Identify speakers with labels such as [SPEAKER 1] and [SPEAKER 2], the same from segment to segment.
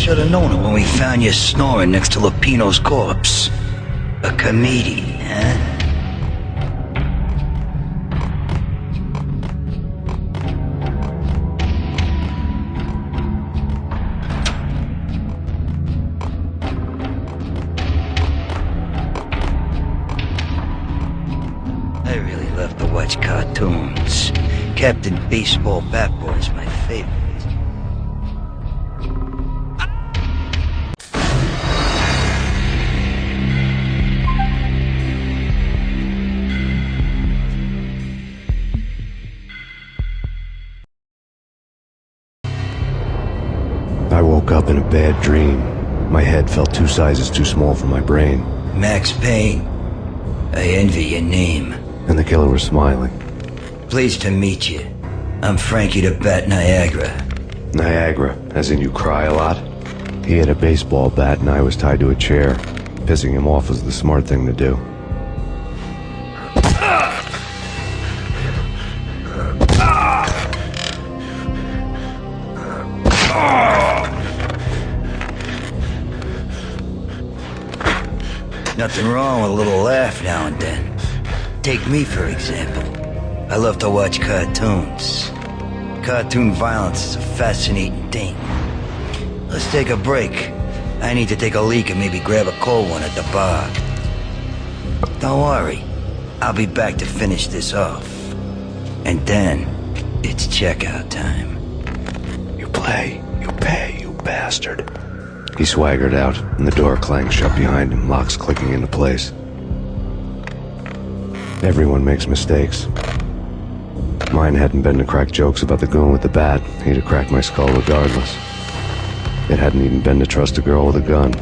[SPEAKER 1] should have known it when we found you snoring next to Lupino's corpse. A comedian, huh? I really love to watch cartoons. Captain Baseball Bat Boy is my favorite.
[SPEAKER 2] I woke up in a bad dream. My head felt 2 sizes too small for my brain.
[SPEAKER 1] Max Payne. I envy your name.
[SPEAKER 2] And the killer was smiling.
[SPEAKER 1] Pleased to meet you. I'm Frankie the Bat Niagara.
[SPEAKER 2] Niagara, as in you cry a lot? He had a baseball bat and I was tied to a chair. Pissing him off was the smart thing to do.
[SPEAKER 1] Nothing wrong with a little laugh now and then. Take me, for example. I love to watch cartoons. Cartoon violence is a fascinating thing. Let's take a break. I need to take a leak and maybe grab a cold one at the bar. Don't worry. I'll be back to finish this off. And then, it's checkout time.
[SPEAKER 2] You play, you pay, you bastard. He swaggered out, and the door clanged shut behind him, locks clicking into place. Everyone makes mistakes. Mine hadn't been to crack jokes about the goon with the bat. He'd have cracked my skull regardless. It hadn't even been to trust a girl with a gun.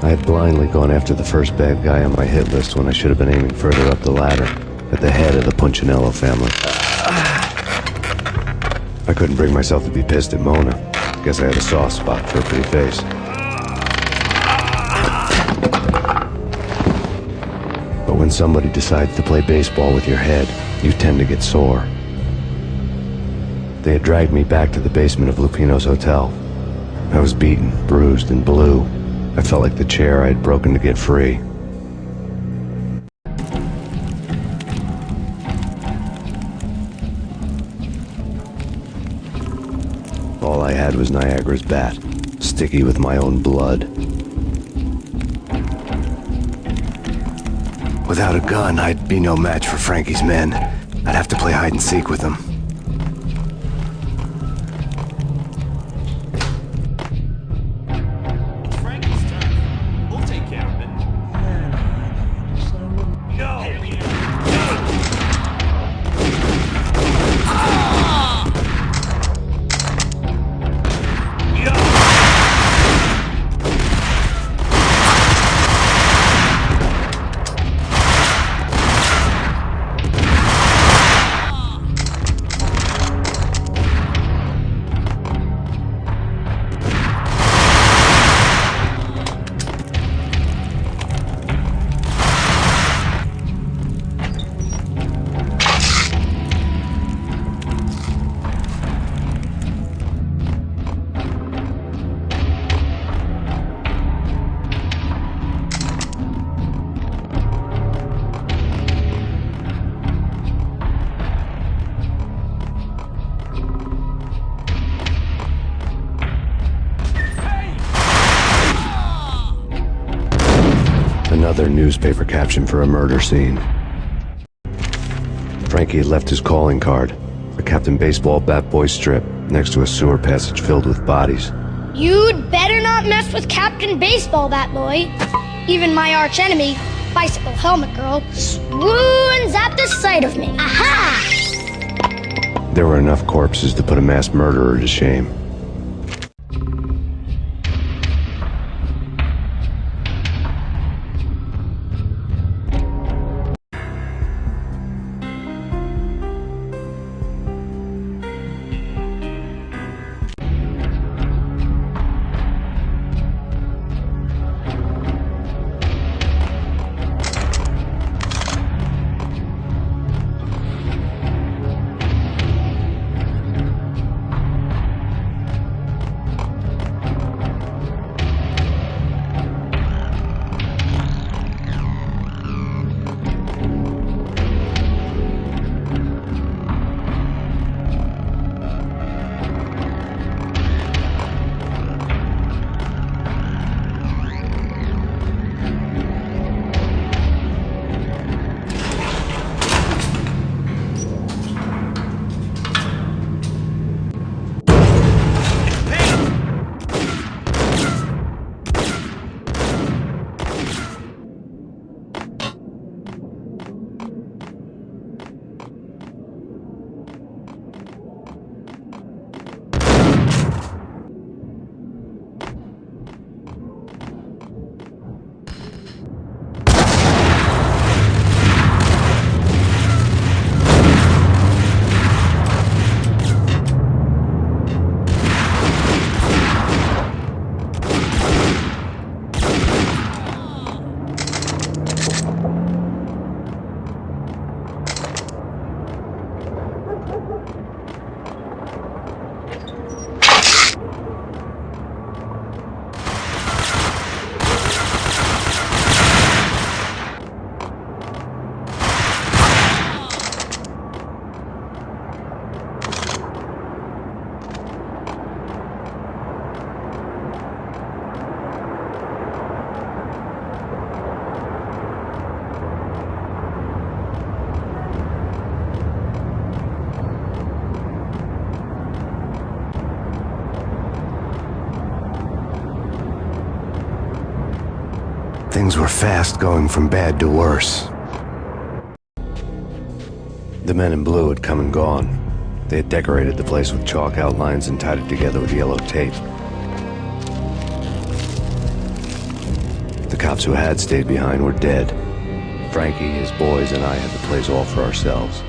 [SPEAKER 2] I had blindly gone after the first bad guy on my hit list when I should have been aiming further up the ladder, at the head of the Punchinello family. I couldn't bring myself to be pissed at Mona. Guess I had a soft spot for a pretty face. But when somebody decides to play baseball with your head, you tend to get sore. They had dragged me back to the basement of Lupino's hotel. I was beaten, bruised, and blue. I felt like the chair I had broken to get free. All I had was Niagara's bat, sticky with my own blood. Without a gun, I'd be no match for Frankie's men. I'd have to play hide and seek with them.
[SPEAKER 3] It's Frankie's turn. We'll take care of it. No!
[SPEAKER 2] Another newspaper caption for a murder scene. Frankie had left his calling card, a Captain Baseball Bat Boy strip, next to a sewer passage filled with bodies.
[SPEAKER 4] You'd better not mess with Captain Baseball Bat Boy. Even my arch enemy, Bicycle Helmet Girl, swoons at the sight of me. Aha!
[SPEAKER 2] There were enough corpses to put a mass murderer to shame. Things were fast going from bad to worse. The men in blue had come and gone. They had decorated the place with chalk outlines and tied it together with yellow tape. The cops who had stayed behind were dead. Frankie, his boys, and I had the place all for ourselves.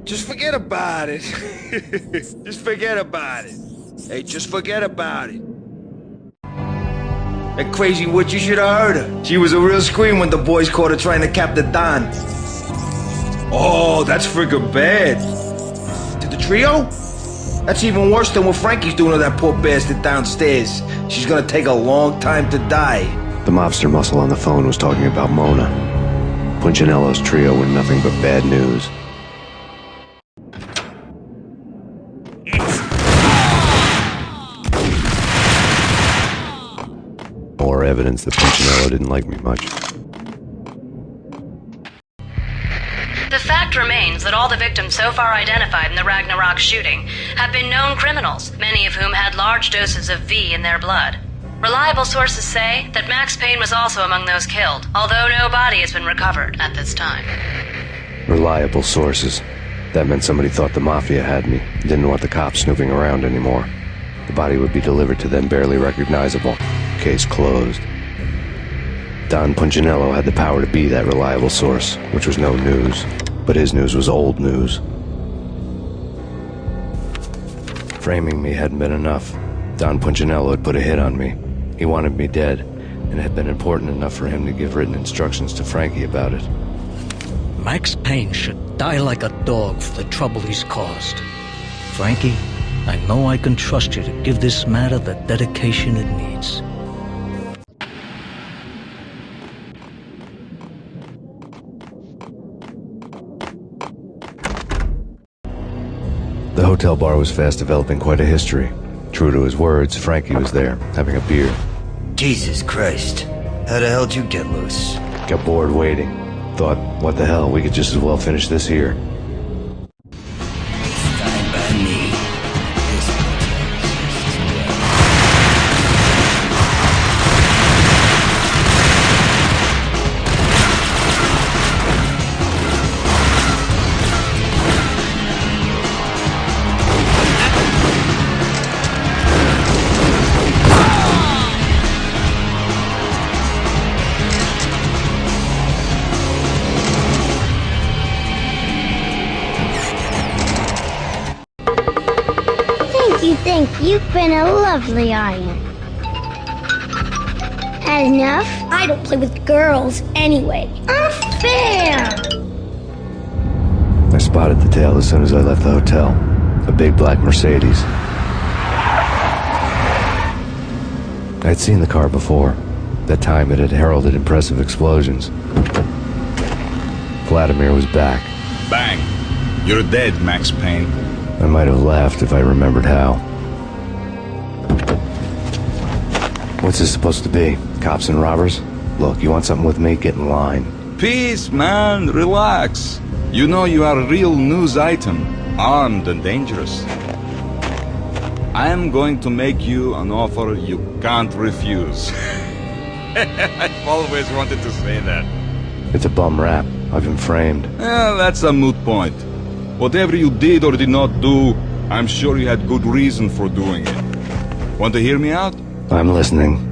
[SPEAKER 5] Just forget about it. Just forget about it. Hey, just forget about it. That crazy witch, you should have heard her. She was a real scream when the boys caught her trying to cap the Don. Oh, that's friggin' bad. To the trio? That's even worse than what Frankie's doing to that poor bastard downstairs. She's gonna take a long time to die.
[SPEAKER 2] The mobster muscle on the phone was talking about Mona. Punchinello's trio were nothing but bad news. More evidence that Punchinello didn't like me much.
[SPEAKER 6] The fact remains that all the victims so far identified in the Ragnarok shooting have been known criminals, many of whom had large doses of V in their blood. Reliable sources say that Max Payne was also among those killed, although no body has been recovered at this time.
[SPEAKER 2] Reliable sources. That meant somebody thought the Mafia had me, didn't want the cops snooping around anymore. The body would be delivered to them barely recognizable. Case closed. Don Punchinello had the power to be that reliable source, which was no news. But his news was old news. Framing me hadn't been enough. Don Punchinello had put a hit on me. He wanted me dead, and it had been important enough for him to give written instructions to Frankie about it.
[SPEAKER 7] Max Payne should die like a dog for the trouble he's caused. Frankie, I know I can trust you to give this matter the dedication it needs.
[SPEAKER 2] The hotel bar was fast developing quite a history. True to his words, Frankie was there, having a beer.
[SPEAKER 1] Jesus Christ. How the hell did you get loose?
[SPEAKER 2] Got bored waiting. Thought, what the hell, we could just as well finish this here.
[SPEAKER 1] Fine by me.
[SPEAKER 4] Thank you. You've been a lovely iron. Had enough? I don't play with girls anyway. Unfair!
[SPEAKER 2] I spotted the tail as soon as I left the hotel. A big black Mercedes. I'd seen the car before. That time it had heralded impressive explosions. Vladimir was back.
[SPEAKER 3] Bang. You're dead, Max Payne.
[SPEAKER 2] I might have laughed if I remembered how. What's this supposed to be? Cops and robbers? Look, you want something with me? Get in line.
[SPEAKER 3] Peace, man. Relax. You know you are a real news item, armed and dangerous. I am going to make you an offer you can't refuse. I've always wanted to say that.
[SPEAKER 2] It's a bum rap. I've been framed.
[SPEAKER 3] That's a moot point. Whatever you did or did not do, I'm sure you had good reason for doing it. Want to hear me out?
[SPEAKER 2] I'm listening.